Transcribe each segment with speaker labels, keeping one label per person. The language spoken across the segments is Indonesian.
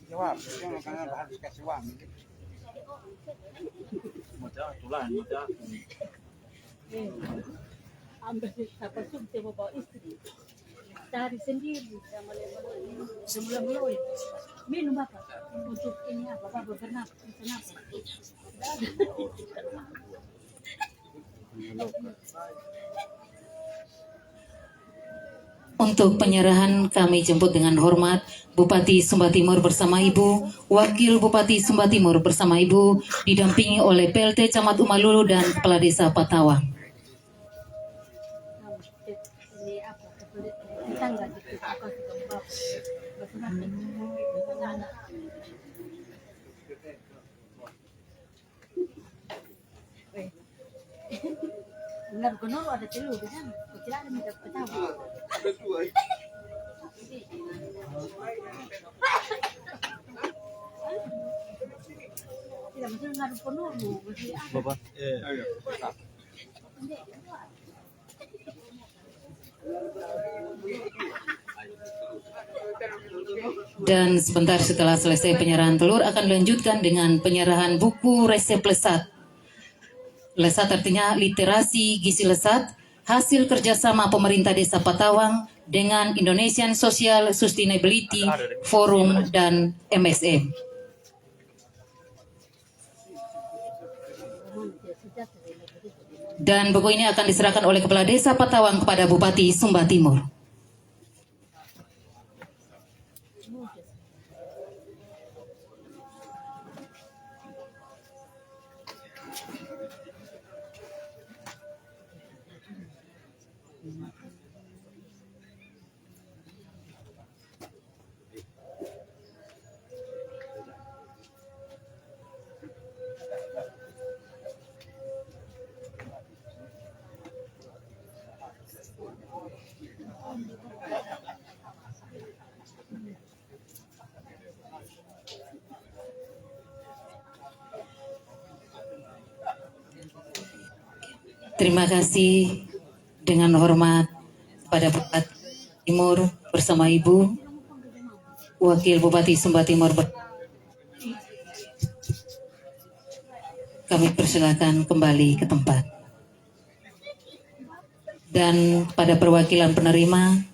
Speaker 1: Jawab, jangan karena harus kasih uang.
Speaker 2: Ambil siapa pun dia bawa istri, cari sendiri sama sebelum mulai minum apa untuk ini apa bernapas kenapa?
Speaker 3: Untuk penyerahan kami jemput dengan hormat Bupati Sumba Timur bersama Ibu, Wakil Bupati Sumba Timur bersama Ibu, didampingi oleh PLT Camat Umalulu dan Kepala Desa Patawang.
Speaker 2: Ini apa? Tetangga gitu, benar benar ada telur di sana. Kira ada minta pertama.
Speaker 1: Ada dua.
Speaker 2: Tidak betul ngaruh penuh bu.
Speaker 1: Bapak. Ayo.
Speaker 3: Dan sebentar setelah selesai penyerahan telur akan dilanjutkan dengan penyerahan buku resep lesat. Lesat artinya literasi gizi lesat, hasil kerjasama pemerintah Desa Patawang dengan Indonesian Social Sustainability Forum dan MSM. Dan buku ini akan diserahkan oleh Kepala Desa Patawang kepada Bupati Sumba Timur. Terima kasih dengan hormat pada Bupati Timur bersama Ibu, Wakil Bupati Sumba Timur. Kami persilakan kembali ke tempat. Dan pada perwakilan penerima,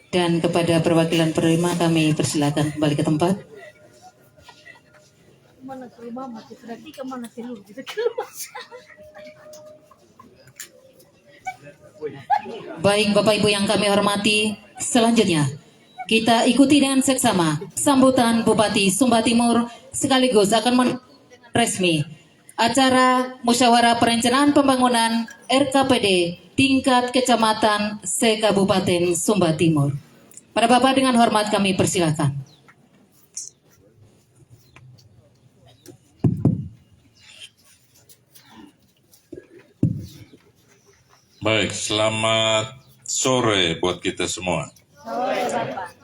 Speaker 3: dan kepada perwakilan penerima kami persilakan kembali ke tempat.
Speaker 2: Mana tuh mama tuh berarti kemana telur gitu.
Speaker 3: Baik Bapak Ibu yang kami hormati, selanjutnya kita ikuti dengan seksama sambutan Bupati Sumba Timur sekaligus akan resmi acara musyawarah perencanaan pembangunan RKPD tingkat kecamatan se-Kabupaten Sumba Timur. Pada Bapak dengan hormat kami persilakan.
Speaker 4: Baik, selamat sore buat kita semua.
Speaker 2: Sore Bapak.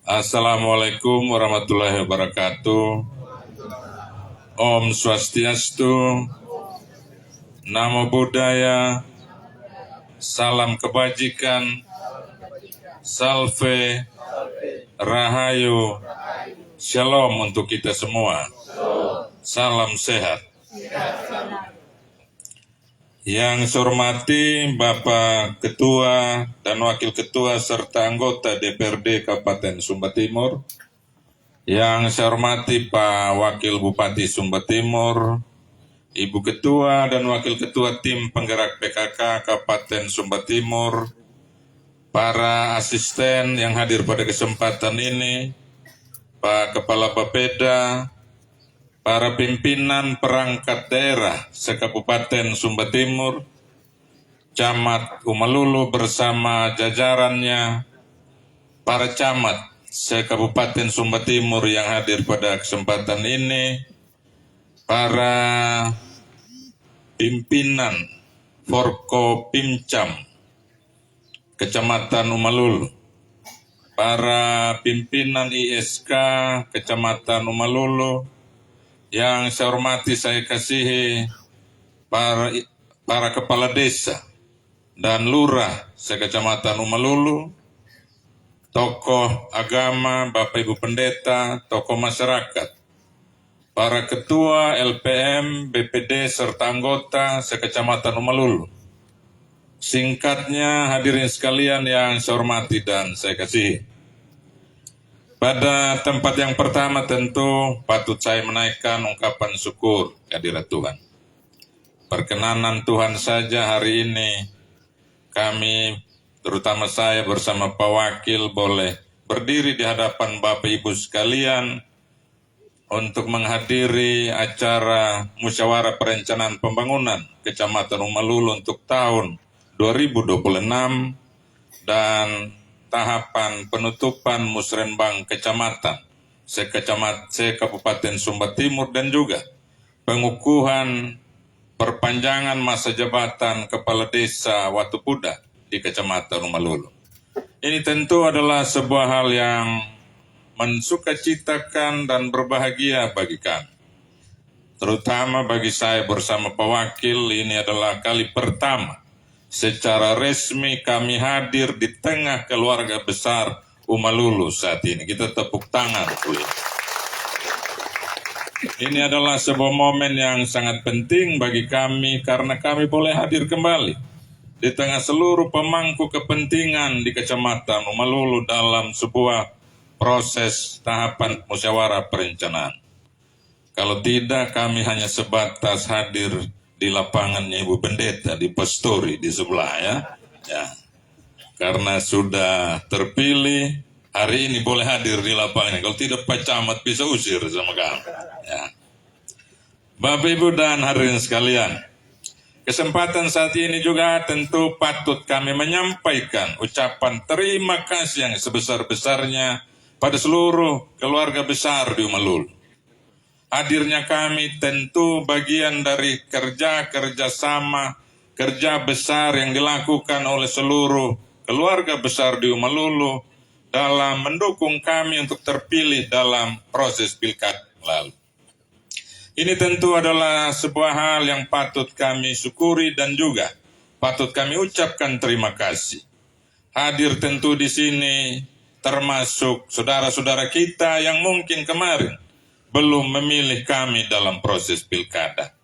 Speaker 4: Assalamualaikum warahmatullahi wabarakatuh. Om Swastiastu, Namo Buddhaya, Salam Kebajikan, Salve, Rahayu, Shalom untuk kita semua. Salam sehat. Yang saya hormati Bapak Ketua dan Wakil Ketua serta anggota DPRD Kabupaten Sumba Timur. Yang saya hormati Pak Wakil Bupati Sumba Timur, Ibu Ketua dan Wakil Ketua Tim Penggerak PKK Kabupaten Sumba Timur, para asisten yang hadir pada kesempatan ini, Pak Kepala Bapeda, para pimpinan perangkat daerah se-Kabupaten Sumba Timur, Camat Umalulu bersama jajarannya, para camat se-Kabupaten Sumba Timur yang hadir pada kesempatan ini, para pimpinan Forkopimcam Kecamatan Umalulu, para pimpinan ISK Kecamatan Umalulu, yang saya hormati saya kasihi para kepala desa dan lurah se-Kecamatan Umalulu, tokoh agama, Bapak Ibu Pendeta, tokoh masyarakat, para ketua LPM, BPD, serta anggota se-Kecamatan Umalulu. Singkatnya, hadirin sekalian yang saya hormati dan saya kasihi. Pada tempat yang pertama tentu patut saya menaikkan ungkapan syukur kehadirat Tuhan. Perkenanan Tuhan saja hari ini kami, terutama saya bersama Pak Wakil, boleh berdiri di hadapan Bapak Ibu sekalian untuk menghadiri acara Musyawarah Perencanaan Pembangunan Kecamatan Umalulu untuk tahun 2026 dan tahapan penutupan Musrenbang Kecamatan se-Kabupaten Sumba Timur, dan juga pengukuhan perpanjangan masa jabatan Kepala Desa Watupuda di Kecamatan Umalulu. Ini tentu adalah sebuah hal yang mensukacitakan dan berbahagia bagi kami. Terutama bagi saya bersama Pak Wakil, ini adalah kali pertama secara resmi kami hadir di tengah keluarga besar Umalulu saat ini. Kita tepuk tangan. Ini adalah sebuah momen yang sangat penting bagi kami karena kami boleh hadir kembali di tengah seluruh pemangku kepentingan di Kecamatan Umalulu dalam sebuah proses tahapan musyawarah perencanaan. Kalau tidak, kami hanya sebatas hadir di lapangannya Ibu Pendeta di Pastori di sebelah ya. Karena sudah terpilih, hari ini boleh hadir di lapangan. Kalau tidak, Pak Camat bisa usir sama kami. Ya. Bapak Ibu dan hadirin sekalian, kesempatan saat ini juga tentu patut kami menyampaikan ucapan terima kasih yang sebesar-besarnya pada seluruh keluarga besar di Umalulu. Hadirnya kami tentu bagian dari kerja sama, kerja besar yang dilakukan oleh seluruh keluarga besar di Umalulu dalam mendukung kami untuk terpilih dalam proses pilkada lalu. Ini tentu adalah sebuah hal yang patut kami syukuri dan juga patut kami ucapkan terima kasih. Hadir tentu di sini termasuk saudara-saudara kita yang mungkin kemarin belum memilih kami dalam proses pilkada.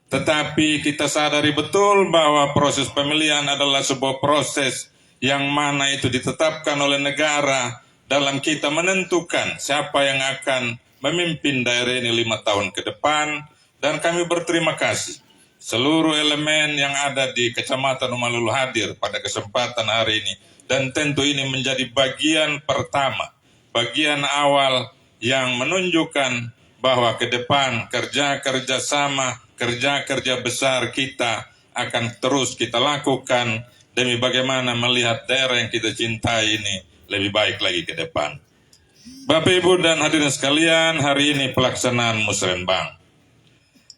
Speaker 4: Tetapi kita sadari betul bahwa proses pemilihan adalah sebuah proses yang mana itu ditetapkan oleh negara dalam kita menentukan siapa yang akan memimpin daerah ini 5 tahun ke depan, dan kami berterima kasih seluruh elemen yang ada di Kecamatan Umalulu hadir pada kesempatan hari ini, dan tentu ini menjadi bagian pertama, bagian awal yang menunjukkan bahwa ke depan kerja-kerja sama, kerja-kerja besar kita akan terus kita lakukan demi bagaimana melihat daerah yang kita cintai ini lebih baik lagi ke depan. Bapak Ibu dan hadirin sekalian, hari ini pelaksanaan Musrenbang.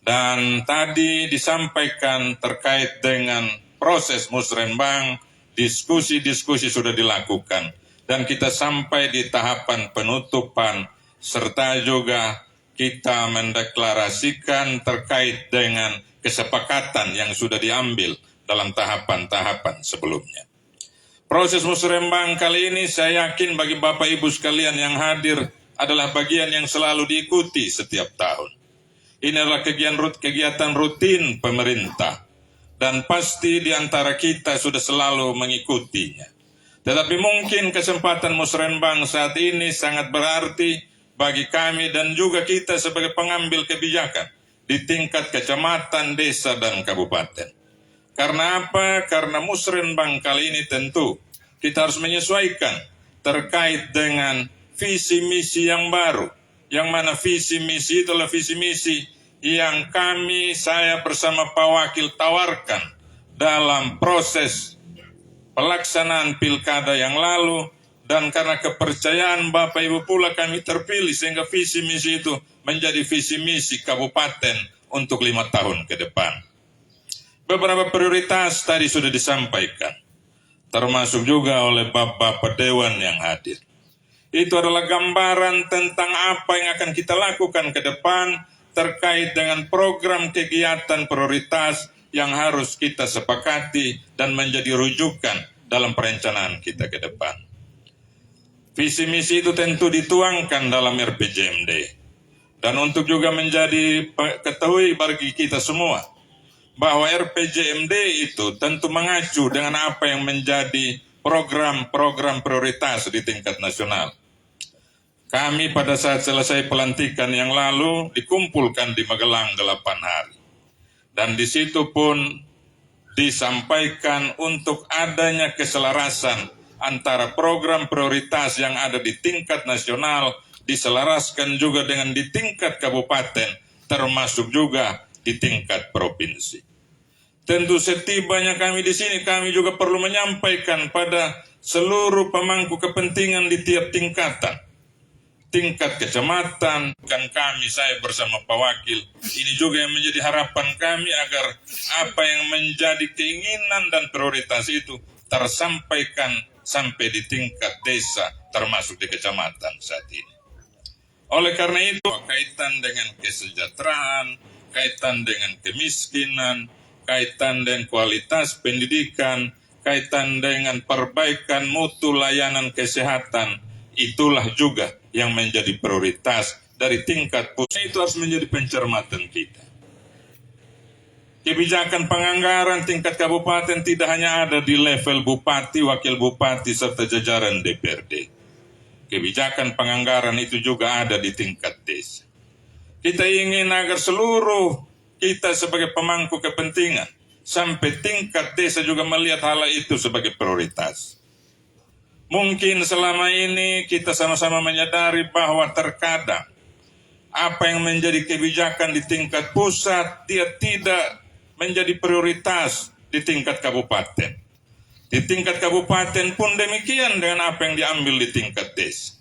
Speaker 4: Dan tadi disampaikan terkait dengan proses Musrenbang, diskusi-diskusi sudah dilakukan. Dan kita sampai di tahapan penutupan, serta juga kita mendeklarasikan terkait dengan kesepakatan yang sudah diambil dalam tahapan-tahapan sebelumnya. Proses Musrenbang kali ini saya yakin bagi Bapak Ibu sekalian yang hadir adalah bagian yang selalu diikuti setiap tahun. Ini adalah kegiatan rutin pemerintah dan pasti di antara kita sudah selalu mengikutinya. Tetapi mungkin kesempatan Musrenbang saat ini sangat berarti bagi kami dan juga kita sebagai pengambil kebijakan di tingkat kecamatan, desa, dan kabupaten. Karena apa? Karena Musrenbang kali ini tentu kita harus menyesuaikan terkait dengan visi misi yang baru. Yang mana visi misi itulah visi misi yang saya bersama Pak Wakil tawarkan dalam proses pelaksanaan pilkada yang lalu. Dan karena kepercayaan Bapak Ibu pula kami terpilih sehingga visi misi itu menjadi visi misi kabupaten untuk 5 tahun ke depan. Beberapa prioritas tadi sudah disampaikan, termasuk juga oleh Bapak Dewan yang hadir. Itu adalah gambaran tentang apa yang akan kita lakukan ke depan terkait dengan program kegiatan prioritas yang harus kita sepakati dan menjadi rujukan dalam perencanaan kita ke depan. Visi misi itu tentu dituangkan dalam RPJMD. Dan untuk juga menjadi ketahui bagi kita semua bahwa RPJMD itu tentu mengacu dengan apa yang menjadi program-program prioritas di tingkat nasional. Kami pada saat selesai pelantikan yang lalu dikumpulkan di Magelang 8 hari. Dan di situ pun disampaikan untuk adanya keselarasan antara program prioritas yang ada di tingkat nasional diselaraskan juga dengan di tingkat kabupaten, termasuk juga di tingkat provinsi. Tentu setibanya kami di sini, kami juga perlu menyampaikan pada seluruh pemangku kepentingan di tiap tingkatan. Tingkat kecamatan, bukan kami, saya bersama Pak Wakil. Ini juga yang menjadi harapan kami agar apa yang menjadi keinginan dan prioritas itu tersampaikan sampai di tingkat desa, termasuk di kecamatan saat ini. Oleh karena itu, kaitan dengan kesejahteraan, kaitan dengan kemiskinan, kaitan dengan kualitas pendidikan, kaitan dengan perbaikan mutu layanan kesehatan, itulah juga yang menjadi prioritas dari tingkat pusat. Itu harus menjadi pencermatan kita. Kebijakan penganggaran tingkat kabupaten tidak hanya ada di level bupati, wakil bupati, serta jajaran DPRD. Kebijakan penganggaran itu juga ada di tingkat desa. Kita ingin agar seluruh kita sebagai pemangku kepentingan sampai tingkat desa juga melihat hal itu sebagai prioritas. Mungkin selama ini kita sama-sama menyadari bahwa terkadang apa yang menjadi kebijakan di tingkat pusat dia tidak menjadi prioritas di tingkat kabupaten. Di tingkat kabupaten pun demikian dengan apa yang diambil di tingkat desa.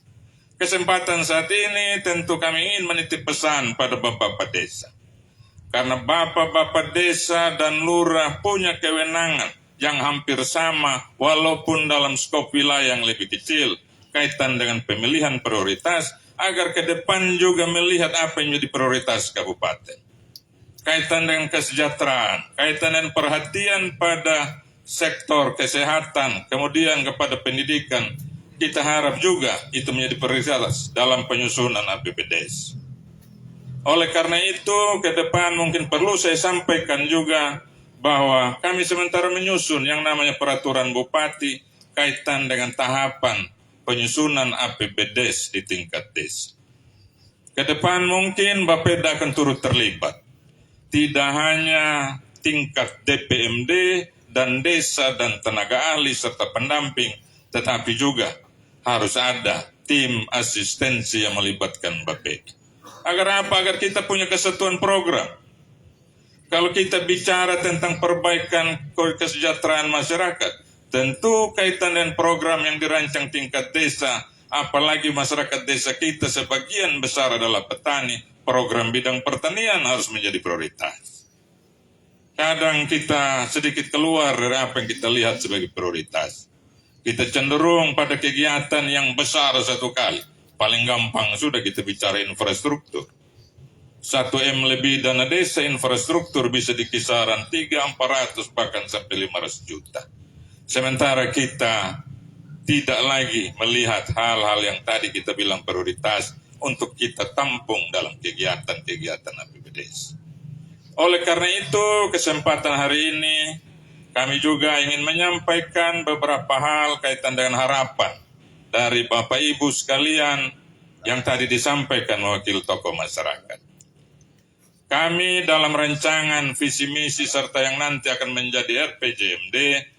Speaker 4: Kesempatan saat ini tentu kami ingin menitip pesan pada bapak-bapak desa. Karena bapak-bapak desa dan lurah punya kewenangan yang hampir sama walaupun dalam skop wilayah yang lebih kecil kaitan dengan pemilihan prioritas agar ke depan juga melihat apa yang menjadi prioritas kabupaten. Kaitan dengan kesejahteraan, kaitan dengan perhatian pada sektor kesehatan, kemudian kepada pendidikan, kita harap juga itu menjadi prioritas dalam penyusunan APBDes. Oleh karena itu, ke depan mungkin perlu saya sampaikan juga bahwa kami sementara menyusun yang namanya peraturan bupati kaitan dengan tahapan penyusunan APBDes di tingkat desa. Ke depan mungkin Bapeda akan turut terlibat. Tidak hanya tingkat DPMD dan desa dan tenaga ahli serta pendamping, tetapi juga harus ada tim asistensi yang melibatkan Bapeda. Agar apa? Agar kita punya kesatuan program. Kalau kita bicara tentang perbaikan kesejahteraan masyarakat, tentu kaitan dengan program yang dirancang tingkat desa, apalagi masyarakat desa kita sebagian besar adalah petani, program bidang pertanian harus menjadi prioritas. Kadang kita sedikit keluar dari apa yang kita lihat sebagai prioritas. Kita cenderung pada kegiatan yang besar satu kali. Paling gampang sudah kita bicara infrastruktur. 1M lebih dana desa infrastruktur bisa di kisaran 300-400 bahkan sampai 500 juta. Sementara kita tidak lagi melihat hal-hal yang tadi kita bilang prioritas untuk kita tampung dalam kegiatan-kegiatan APBDes. Oleh karena itu, kesempatan hari ini kami juga ingin menyampaikan beberapa hal kaitan dengan harapan dari Bapak Ibu sekalian yang tadi disampaikan wakil tokoh masyarakat. Kami dalam rancangan visi misi serta yang nanti akan menjadi RPJMD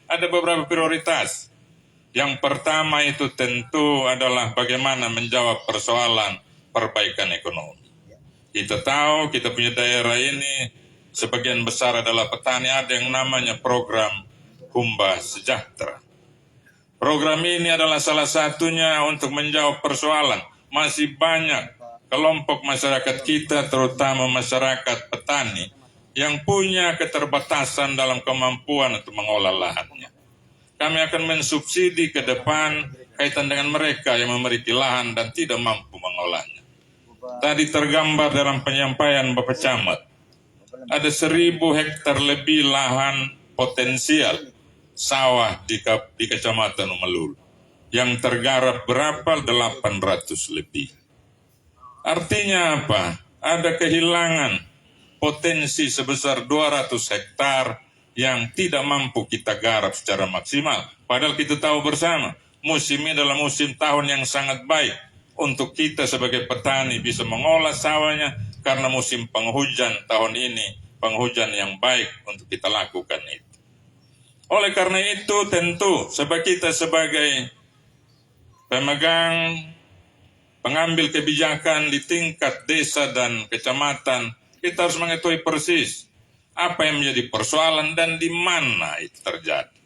Speaker 4: ada beberapa prioritas. Yang pertama itu tentu adalah bagaimana menjawab persoalan perbaikan ekonomi. Kita tahu kita punya daerah ini sebagian besar adalah petani, ada yang namanya program Kumba Sejahtera. Program ini adalah salah satunya untuk menjawab persoalan. Masih banyak kelompok masyarakat kita, terutama masyarakat petani, yang punya keterbatasan dalam kemampuan untuk mengolah lahannya. Kami akan mensubsidi ke depan kaitan dengan mereka yang memiliki lahan dan tidak mampu mengolahnya. Tadi tergambar dalam penyampaian Bapak Camat, ada 1.000 hektar lebih lahan potensial sawah di Kecamatan Umalulu. Yang tergarap berapa? 800 lebih. Artinya apa? Ada kehilangan potensi sebesar 200 hektar yang tidak mampu kita garap secara maksimal. Padahal kita tahu bersama, musim ini adalah musim tahun yang sangat baik untuk kita sebagai petani bisa mengolah sawahnya karena musim penghujan tahun ini, penghujan yang baik untuk kita lakukan itu. Oleh karena itu tentu kita sebagai pemegang pengambil kebijakan di tingkat desa dan kecamatan, kita harus mengetahui persis apa yang menjadi persoalan dan di mana itu terjadi.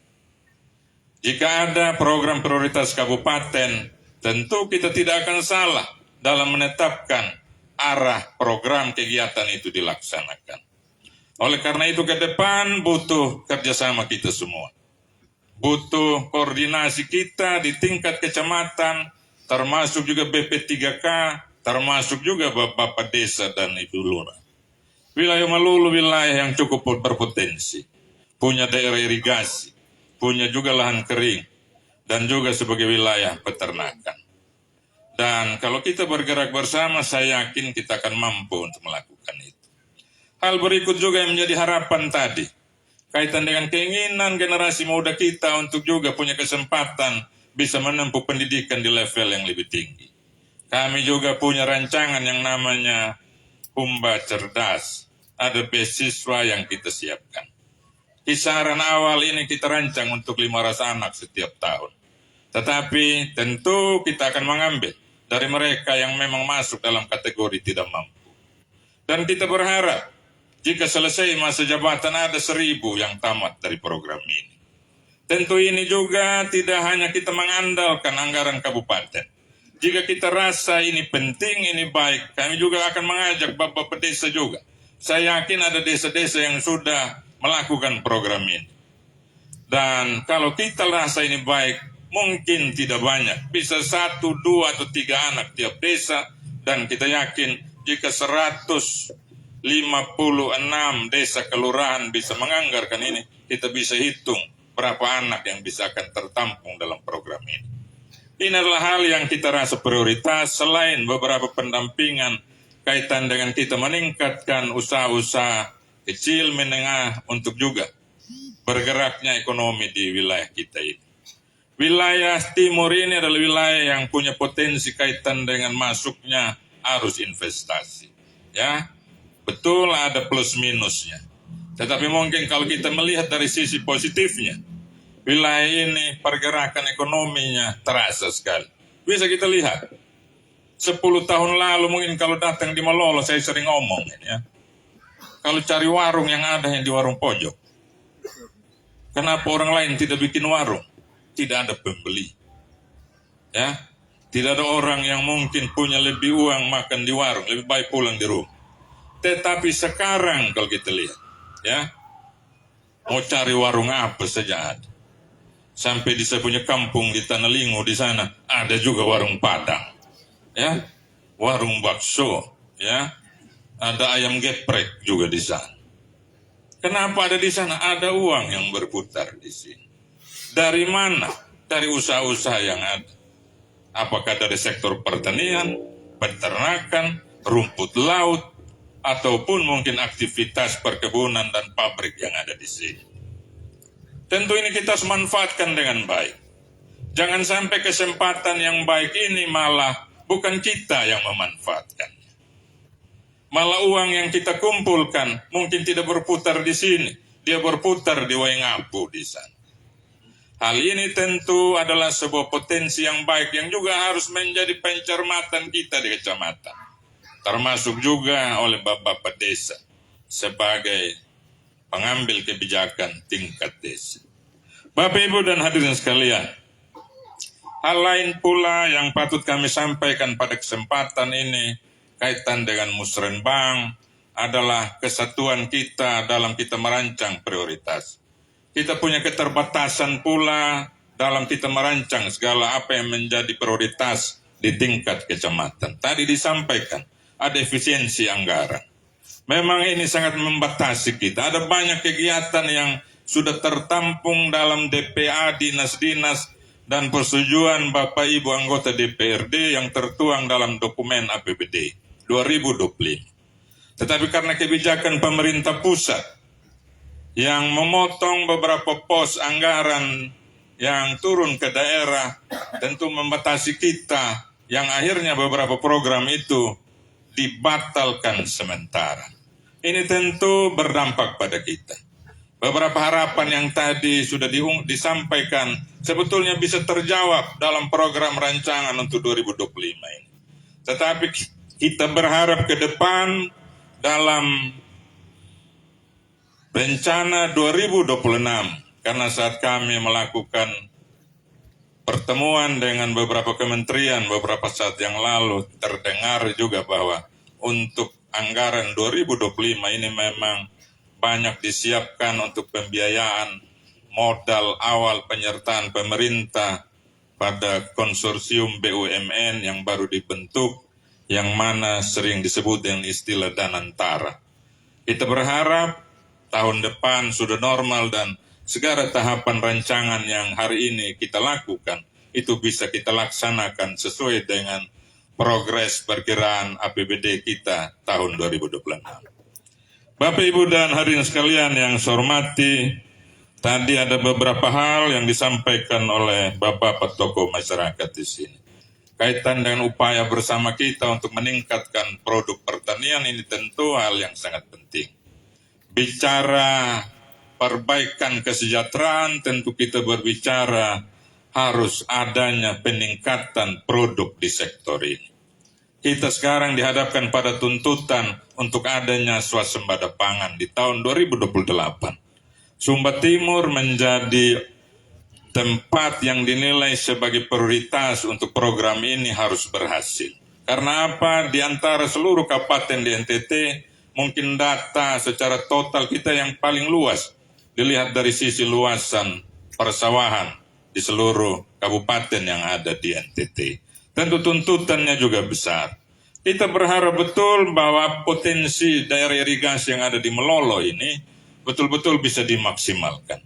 Speaker 4: Jika ada program prioritas kabupaten, tentu kita tidak akan salah dalam menetapkan arah program kegiatan itu dilaksanakan. Oleh karena itu ke depan butuh kerjasama kita semua. Butuh koordinasi kita di tingkat kecamatan, termasuk juga BP3K, termasuk juga Bapak Desa dan Ibu Lurah. Wilayah Umalulu wilayah yang cukup berpotensi, punya daerah irigasi, punya juga lahan kering, dan juga sebagai wilayah peternakan. Dan kalau kita bergerak bersama, saya yakin kita akan mampu untuk melakukan itu. Hal berikut juga yang menjadi harapan tadi, kaitan dengan keinginan generasi muda kita untuk juga punya kesempatan bisa menempuh pendidikan di level yang lebih tinggi. Kami juga punya rancangan yang namanya Humba Cerdas. Ada beasiswa yang kita siapkan. Kisaran awal ini kita rancang untuk 500 anak setiap tahun. Tetapi tentu kita akan mengambil dari mereka yang memang masuk dalam kategori tidak mampu. Dan kita berharap jika selesai masa jabatan ada 1.000 yang tamat dari program ini. Tentu ini juga tidak hanya kita mengandalkan anggaran kabupaten. Jika kita rasa ini penting, ini baik, kami juga akan mengajak Bapak Desa juga. Saya yakin ada desa-desa yang sudah melakukan program ini. Dan kalau kita rasa ini baik, mungkin tidak banyak. Bisa 1, 2, atau 3 anak tiap desa. Dan kita yakin jika 156 desa kelurahan bisa menganggarkan ini, kita bisa hitung berapa anak yang bisa akan tertampung dalam program ini. Ini adalah hal yang kita rasa prioritas selain beberapa pendampingan kaitan dengan kita meningkatkan usaha-usaha kecil menengah untuk juga bergeraknya ekonomi di wilayah kita ini. Wilayah timur ini adalah wilayah yang punya potensi kaitan dengan masuknya arus investasi. Ya, betul ada plus minusnya. Tetapi mungkin kalau kita melihat dari sisi positifnya, wilayah ini pergerakan ekonominya terasa sekali. Bisa kita lihat, 10 tahun lalu mungkin kalau datang di Malolo, saya sering ngomong ini ya. Kalau cari warung yang ada yang di warung pojok. Kenapa orang lain tidak bikin warung? Tidak ada pembeli. Ya, tidak ada orang yang mungkin punya lebih uang makan di warung, lebih baik pulang di rumah. Tetapi sekarang kalau kita lihat, ya, mau cari warung apa saja ada. Sampai di saya punya kampung di Tanah Lingo di sana ada juga warung Padang, ya, warung bakso, ya, ada ayam geprek juga di sana. Kenapa ada di sana? Ada uang yang berputar di sini. Dari mana? Dari usaha-usaha yang ada. Apakah dari sektor pertanian, peternakan, rumput laut, ataupun mungkin aktivitas perkebunan dan pabrik yang ada di sini. Tentu ini kita harus manfaatkan dengan baik. Jangan sampai kesempatan yang baik ini malah bukan kita yang memanfaatkannya. Malah uang yang kita kumpulkan mungkin tidak berputar di sini. Dia berputar di Waingapu di sana. Hal ini tentu adalah sebuah potensi yang baik yang juga harus menjadi pencermatan kita di kecamatan. Termasuk juga oleh Bapak Desa sebagai pengambil kebijakan tingkat desa. Bapak Ibu dan hadirin sekalian, hal lain pula yang patut kami sampaikan pada kesempatan ini kaitan dengan Musrenbang adalah kesatuan kita dalam kita merancang prioritas. Kita punya keterbatasan pula dalam kita merancang segala apa yang menjadi prioritas di tingkat kecamatan. Tadi disampaikan ada efisiensi anggaran. Memang ini sangat membatasi kita. Ada banyak kegiatan yang sudah tertampung dalam DPA, dinas-dinas, dan persetujuan Bapak Ibu anggota DPRD yang tertuang dalam dokumen APBD 2025. Tetapi karena kebijakan pemerintah pusat yang memotong beberapa pos anggaran yang turun ke daerah, tentu membatasi kita, yang akhirnya beberapa program itu dibatalkan sementara. Ini tentu berdampak pada kita. Beberapa harapan yang tadi sudah disampaikan sebetulnya bisa terjawab dalam program rancangan untuk 2025 ini. Tetapi kita berharap ke depan dalam rencana 2026, karena saat kami melakukan pertemuan dengan beberapa kementerian beberapa saat yang lalu, terdengar juga bahwa untuk anggaran 2025 ini memang banyak disiapkan untuk pembiayaan modal awal penyertaan pemerintah pada konsorsium BUMN yang baru dibentuk, yang mana sering disebut dengan istilah Danantara. Kita berharap tahun depan sudah normal dan segala tahapan rancangan yang hari ini kita lakukan itu bisa kita laksanakan sesuai dengan progres perkiraan APBD kita tahun 2026. Bapak Ibu dan hadirin sekalian yang saya hormati, tadi ada beberapa hal yang disampaikan oleh Bapak tokoh masyarakat di sini. Kaitan dengan upaya bersama kita untuk meningkatkan produk pertanian ini tentu hal yang sangat penting. Bicara perbaikan kesejahteraan, tentu kita berbicara harus adanya peningkatan produk di sektor ini. Kita sekarang dihadapkan pada tuntutan untuk adanya swasembada pangan di tahun 2028. Sumba Timur menjadi tempat yang dinilai sebagai prioritas untuk program ini harus berhasil. Karena apa? Di antara seluruh kabupaten di NTT, mungkin data secara total kita yang paling luas dilihat dari sisi luasan persawahan di seluruh kabupaten yang ada di NTT. Tentu tuntutannya juga besar. Kita berharap betul bahwa potensi daerah irigasi yang ada di Melolo ini betul-betul bisa dimaksimalkan.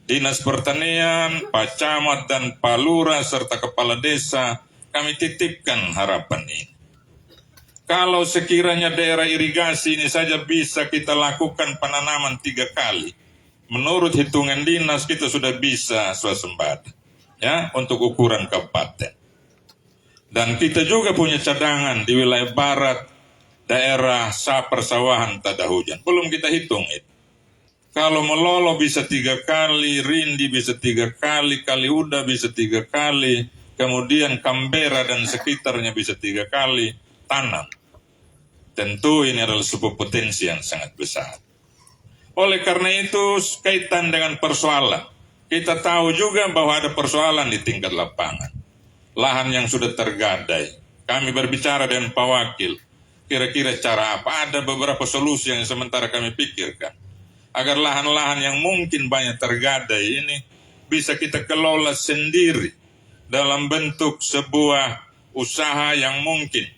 Speaker 4: Dinas Pertanian, Pak Camat dan Pak Lurah serta Kepala Desa, kami titipkan harapan ini. Kalau sekiranya daerah irigasi ini saja bisa kita lakukan penanaman 3 kali, menurut hitungan dinas kita sudah bisa swasembada, ya, untuk ukuran kabupaten. Dan kita juga punya cadangan di wilayah barat, daerah persawahan tak ada hujan. Belum kita hitung itu. Kalau Melolo bisa 3 kali, Rindi bisa 3 kali, Kaliuda bisa 3 kali, kemudian Kambera dan sekitarnya bisa 3 kali tanam. Tentu ini adalah sebuah potensi yang sangat besar. Oleh karena itu, kaitan dengan persoalan, kita tahu juga bahwa ada persoalan di tingkat lapangan. Lahan yang sudah tergadai. Kami berbicara dengan Pak Wakil, kira-kira cara apa? Ada beberapa solusi yang sementara kami pikirkan. Agar lahan-lahan yang mungkin banyak tergadai ini bisa kita kelola sendiri dalam bentuk sebuah usaha yang mungkin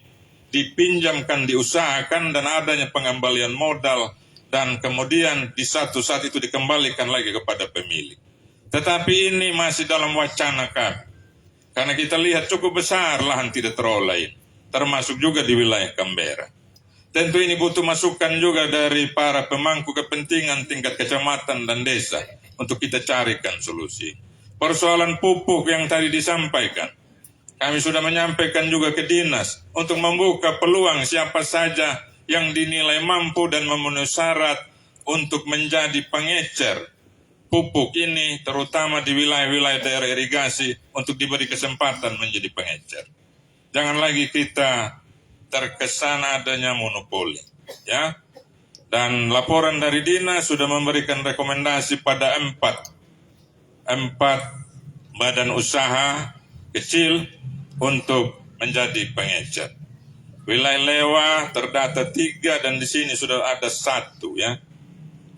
Speaker 4: dipinjamkan, diusahakan, dan adanya pengembalian modal, dan kemudian di satu saat itu dikembalikan lagi kepada pemilik. Tetapi ini masih dalam wacana kami. Karena kita lihat cukup besar lahan tidak terolah ini, termasuk juga di wilayah Kambera. Tentu ini butuh masukan juga dari para pemangku kepentingan tingkat kecamatan dan desa untuk kita carikan solusi. Persoalan pupuk yang tadi disampaikan, kami sudah menyampaikan juga ke dinas untuk membuka peluang siapa saja yang dinilai mampu dan memenuhi syarat untuk menjadi pengecer pupuk ini, terutama di wilayah-wilayah daerah irigasi, untuk diberi kesempatan menjadi pengecer. Jangan lagi kita terkesan adanya monopoli, ya. Dan laporan dari dinas sudah memberikan rekomendasi pada 4 badan usaha kecil untuk menjadi pengecer. Wilayah Lewa terdata 3 dan di sini sudah ada 1, ya.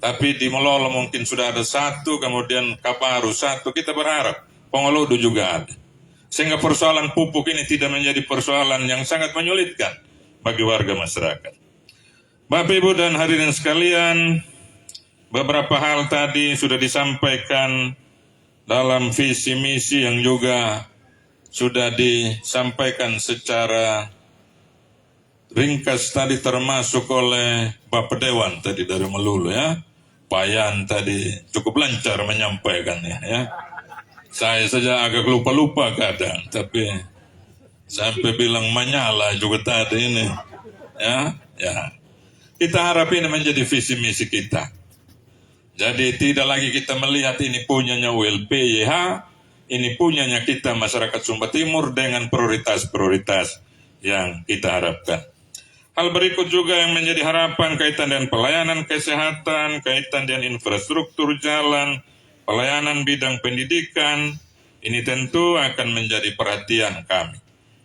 Speaker 4: Tapi di Melolo mungkin sudah ada 1, kemudian Kaparu 1. Kita berharap Pengolodo juga ada. Sehingga persoalan pupuk ini tidak menjadi persoalan yang sangat menyulitkan bagi warga masyarakat. Bapak Ibu dan hadirin sekalian, beberapa hal tadi sudah disampaikan dalam visi misi yang juga sudah disampaikan secara ringkas tadi, termasuk oleh Bapak Dewan tadi dari Melulu ya. Payan tadi cukup lancar menyampaikannya ya. Saya saja agak lupa-lupa kadang, tapi sampai bilang menyala juga tadi ini. Ya. Kita harap ini menjadi visi misi kita. Jadi tidak lagi kita melihat ini punyanya ULPYH, ini punyanya kita masyarakat Sumba Timur dengan prioritas-prioritas yang kita harapkan. Hal berikut juga yang menjadi harapan kaitan dengan pelayanan kesehatan, kaitan dengan infrastruktur jalan, pelayanan bidang pendidikan, ini tentu akan menjadi perhatian kami.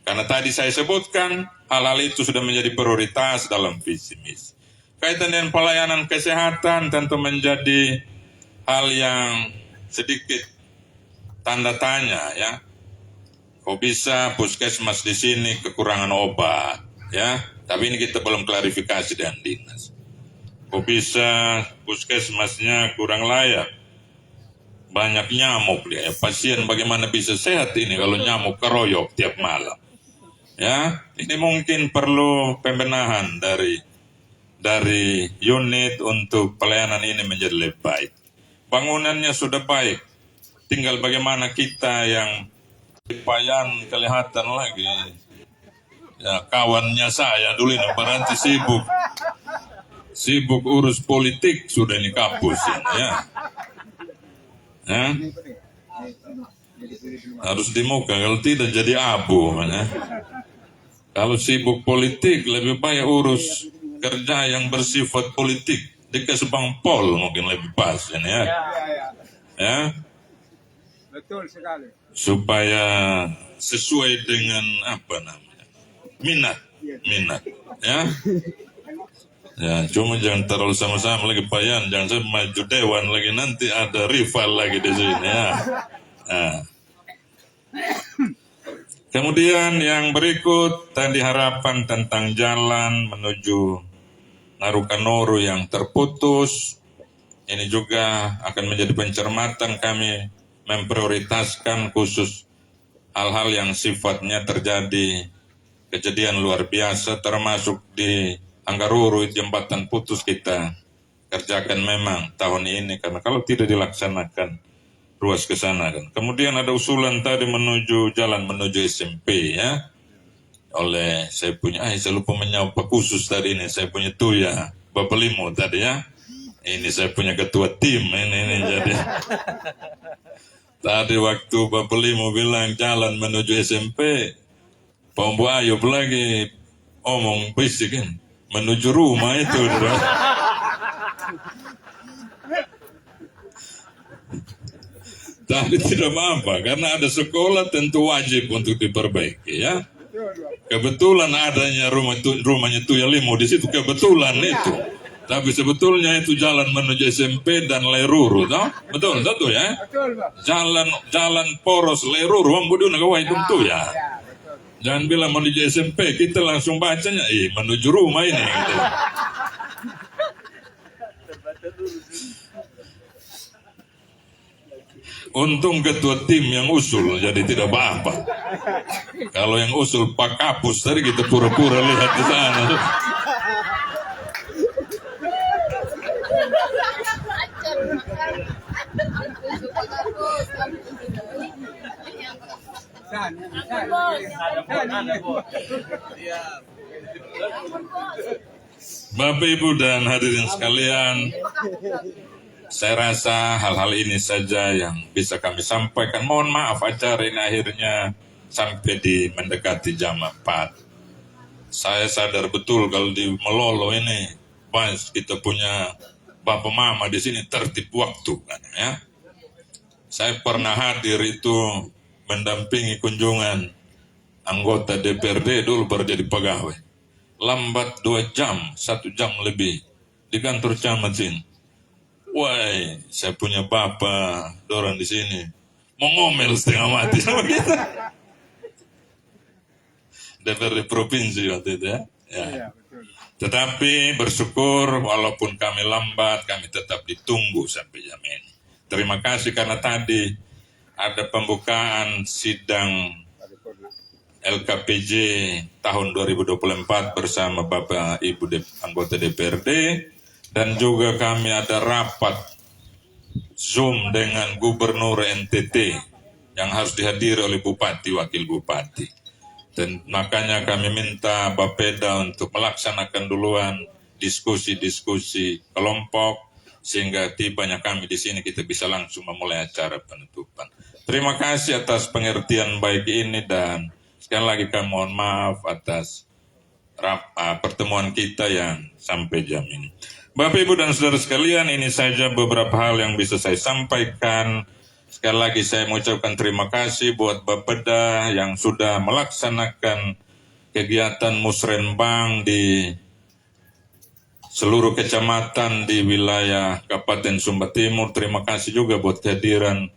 Speaker 4: Karena tadi saya sebutkan, hal-hal itu sudah menjadi prioritas dalam visi misi. Kaitan dengan pelayanan kesehatan tentu menjadi hal yang sedikit tanda tanya ya. Kok bisa puskesmas di sini kekurangan obat ya? Tapi ini kita belum klarifikasi dengan dinas. Kok bisa puskesmasnya kurang layak? Banyak nyamuk dia. Pasien bagaimana bisa sehat ini kalau nyamuk keroyok tiap malam? Ya, ini mungkin perlu pembenahan dari unit untuk pelayanan ini menjadi lebih baik. Bangunannya sudah baik. Tinggal bagaimana kita yang Payan kelihatan lagi. Ya, kawannya saya dulu ini berarti sibuk urus politik sudah ini kapus ya. Harus di muka, kalau tidak jadi abu ya. Kalau sibuk politik lebih baik urus kerja yang bersifat politik di Kesbangpol mungkin lebih pas ya.
Speaker 1: Betul sekali.
Speaker 4: Supaya sesuai dengan apa namanya minat ya. Ya, cuma jangan terlalu sama-sama lagi Payan, jangan sampai maju dewan lagi, nanti ada rival lagi di sini ya. Nah. Kemudian yang berikut tadi harapan tentang jalan menuju Narukanoru yang terputus. Ini juga akan menjadi pencermatan kami memprioritaskan khusus hal-hal yang sifatnya terjadi kejadian luar biasa, termasuk di Anggaruru jembatan putus kita kerjakan memang tahun ini, karena kalau tidak dilaksanakan ruas ke sana kan. Kemudian ada usulan tadi menuju jalan menuju SMP ya. Oleh saya punya saya lupa menyapa khusus tadi ini, saya punya Tuya Bapak Limo tadi ya. Ini saya punya ketua tim ini jadi. Tadi waktu Bapak Limo bilang jalan menuju SMP, Pak Bu Ayub lagi omong bisik kan. Menuju rumah itu. Tapi tidak apa-apa, karena ada sekolah tentu wajib untuk diperbaiki ya. Kebetulan adanya rumahnya Tuya Limo di situ, kebetulan itu. Tapi sebetulnya itu jalan menuju SMP dan Leruru, toh? Betul ya? Jalan poros Leruru, ambuduna kawai itu ya. Jangan bilang menuju SMP, kita langsung bacanya, menuju rumah ini. Gitu. Untung ketua tim yang usul, jadi tidak apa-apa. Kalau yang usul Pak Kapus, tadi kita pura-pura lihat di sana. Bapak Ibu dan hadirin sekalian, saya rasa hal-hal ini saja yang bisa kami sampaikan. Mohon maaf acara ini akhirnya sampai di mendekati jam 4. Saya sadar betul kalau di Melolo ini pas kita punya Bapak Mama di sini tertib waktu kan ya. Saya pernah hadir itu mendampingi kunjungan anggota DPRD dulu baru jadi pegawai. Lambat 2 jam, 1 jam lebih di kantor camat sini. Wah, saya punya bapak, dorang di sini. mau ngomel setengah mati sama kita. DPRD provinsi waktu itu ya. Ya.
Speaker 1: Iya, betul.
Speaker 4: Tetapi bersyukur walaupun kami lambat, kami tetap ditunggu sampai jam ini. Terima kasih karena tadi ada pembukaan sidang
Speaker 1: Paripurna.
Speaker 4: LKPJ tahun 2024 bersama Bapak Ibu anggota DPRD, dan juga kami ada rapat Zoom dengan Gubernur NTT yang harus dihadiri oleh Bupati, Wakil Bupati. Dan makanya kami minta Bapeda untuk melaksanakan duluan diskusi-diskusi kelompok sehingga tibanya kami di sini kita bisa langsung memulai acara penutupan. Terima kasih atas pengertian baik ini dan sekali lagi kami mohon maaf atas pertemuan kita yang sampai jam ini. Bapak, Ibu, dan Saudara sekalian, ini saja beberapa hal yang bisa saya sampaikan. Sekali lagi saya mengucapkan terima kasih buat Bapeda yang sudah melaksanakan kegiatan musrenbang di seluruh kecamatan di wilayah Kabupaten Sumba Timur. Terima kasih juga buat kehadiran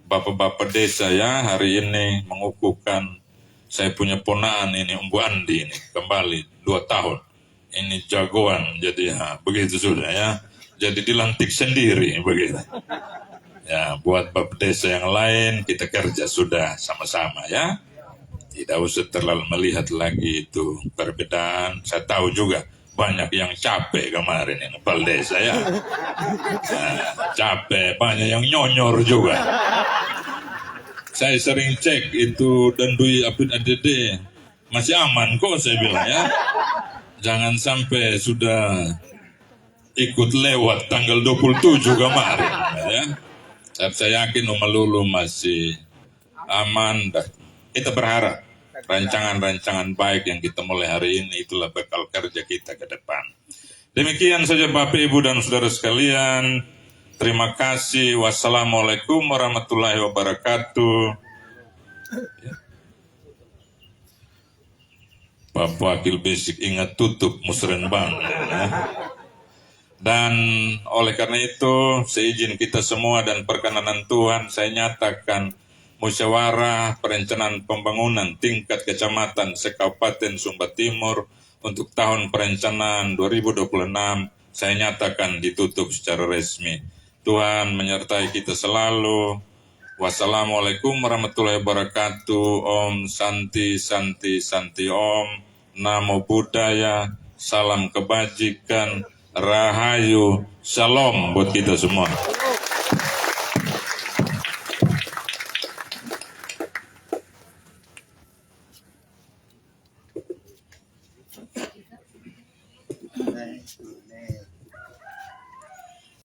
Speaker 4: Bapak-Bapak desa ya hari ini mengukuhkan saya punya ponaan ini, Umbu Andi ini kembali 2 tahun. Ini jagoan, jadi ya, begitu sudah ya. Jadi dilantik sendiri begitu. Ya, buat Bapak desa yang lain kita kerja sudah sama-sama ya. Tidak usah terlalu melihat lagi itu perbedaan. Saya tahu juga banyak yang capek kemarin ini Kepala Desa ya. Capek, banyak yang nyonyor juga. Saya sering cek itu Dandui Apit ADD masih aman kok saya bilang ya. Jangan sampai sudah ikut lewat tanggal 27 kemarin ya. Saya yakin Umalulu masih aman dan kita berharap rancangan-rancangan baik yang kita mulai hari ini itulah bekal kerja kita ke depan. Demikian saja Bapak, Ibu, dan Saudara sekalian. Terima kasih. Wassalamualaikum warahmatullahi wabarakatuh. Pak Wakil Basic ingat tutup musrenbang. Ya. Dan oleh karena itu, seizin kita semua dan perkenanan Tuhan, saya nyatakan musyawarah perencanaan pembangunan tingkat kecamatan se-Kabupaten Sumba Timur untuk tahun perencanaan 2026, saya nyatakan ditutup secara resmi. Tuhan menyertai kita selalu. Wassalamualaikum warahmatullahi wabarakatuh. Om Santi Santi Santi Om. Namo Buddhaya. Salam kebajikan. Rahayu, Shalom buat kita semua.